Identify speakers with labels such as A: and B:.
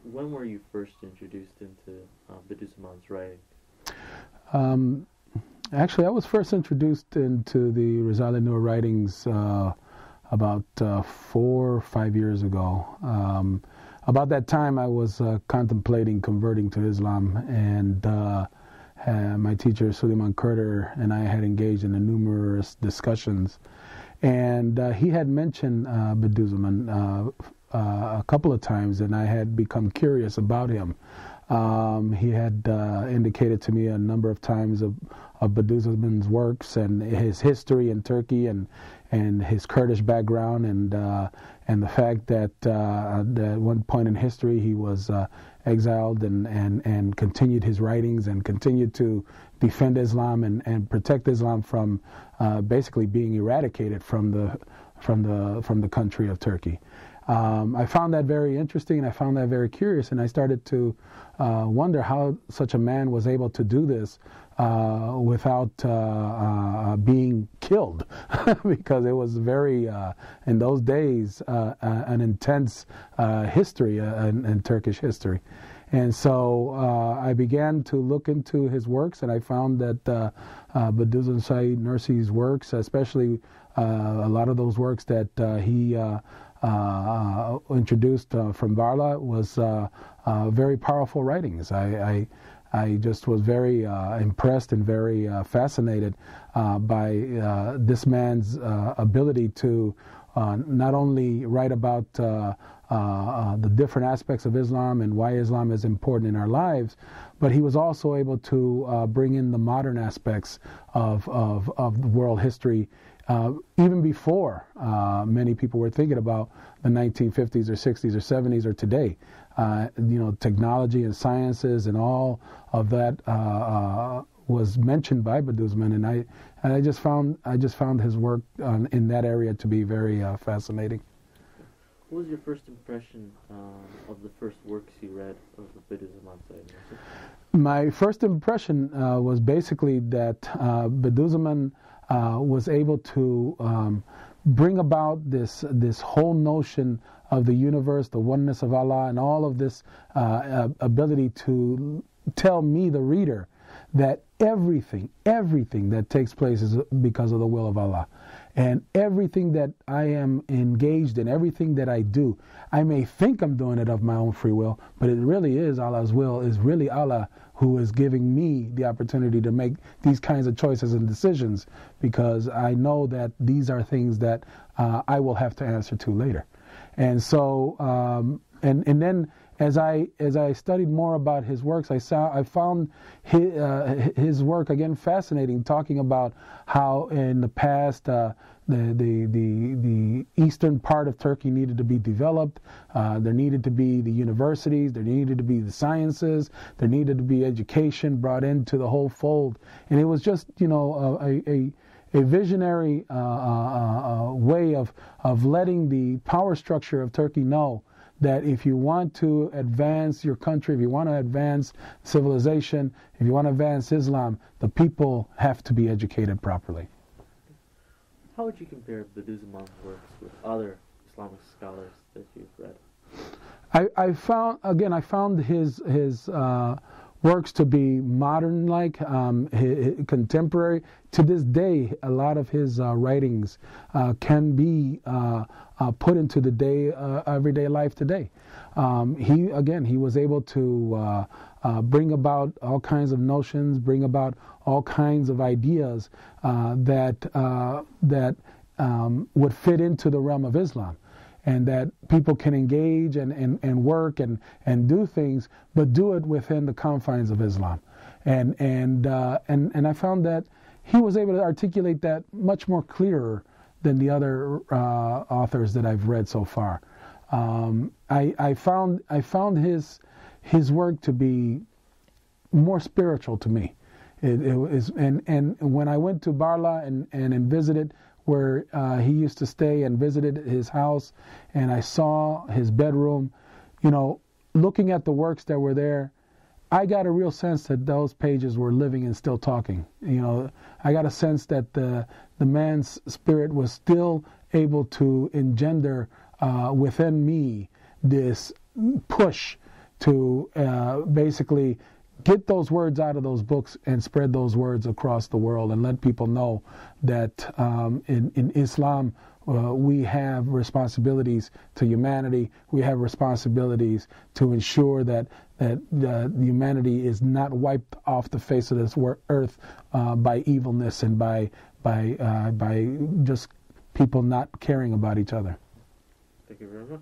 A: when were you first introduced into Bediuzzaman's writing?
B: Um, Actually, I was first introduced into the Rizal Nur writings about 4 or 5 years ago. About that time, I was contemplating converting to Islam, and my teacher, Suleiman Kurder, and I had engaged in numerous discussions. And he had mentioned Bediuzzaman a couple of times, and I had become curious about him. He had indicated to me a number of times of Bediuzzaman's works and his history in Turkey and his Kurdish background and the fact that at one point in history he was exiled and continued his writings and continued to defend Islam and protect Islam from basically being eradicated from the country of Turkey. I found that very interesting, and I found that very curious, and I started to wonder how such a man was able to do this without being killed, because it was very, in those days, an intense history, in Turkish history. And so I began to look into his works, and I found that Bediuzzaman Said Nursi's works, especially a lot of those works that he introduced from Barla, was very powerful writings. I just was very impressed and very fascinated by this man's ability to not only write about the different aspects of Islam and why Islam is important in our lives, but he was also able to bring in the modern aspects of world history even before many people were thinking about the 1950s or 60s or 70s or today. Technology and sciences and all of that was mentioned by Bediuzzaman, and I just found his work in that area to be very fascinating.
A: What was your first impression of the first works you read of Bediuzzaman Said?
B: My first impression was basically that Bediuzzaman was able to bring about this whole notion of the universe, the oneness of Allah, and all of this ability to tell me, the reader, that everything that takes place is because of the will of Allah. And everything that I am engaged in, everything that I do, I may think I'm doing it of my own free will, but it really is Allah's will. Is really Allah who is giving me the opportunity to make these kinds of choices and decisions, because I know that these are things that I will have to answer to later. And so, and then as I studied more about his works, I found his work again fascinating, talking about how in the past the eastern part of Turkey needed to be developed. There needed to be the universities, there needed to be the sciences, there needed to be education brought into the whole fold, and it was just a visionary way of letting the power structure of Turkey know that if you want to advance your country, if you want to advance civilization, if you want to advance Islam, the people have to be educated properly.
A: How would you compare Bediuzzaman's works with other Islamic scholars that you've read?
B: I found his works to be modern-like, contemporary. To this day, a lot of his writings can be put into the everyday life today. He was able to bring about all kinds of notions, bring about all kinds of ideas that would fit into the realm of Islam, and that people can engage and work and do things, but do it within the confines of Islam. And I found that he was able to articulate that much more clearer than the other authors that I've read so far. I found his work to be more spiritual to me. It is, and when I went to Barla and visited where he used to stay and visited his house, and I saw his bedroom, looking at the works that were there, I got a real sense that those pages were living and still talking. I got a sense that the man's spirit was still able to engender within me this push to basically get those words out of those books and spread those words across the world and let people know that in Islam we have responsibilities to humanity. We have responsibilities to ensure that humanity is not wiped off the face of this earth by evilness and by just people not caring about each other.
A: Thank you very much.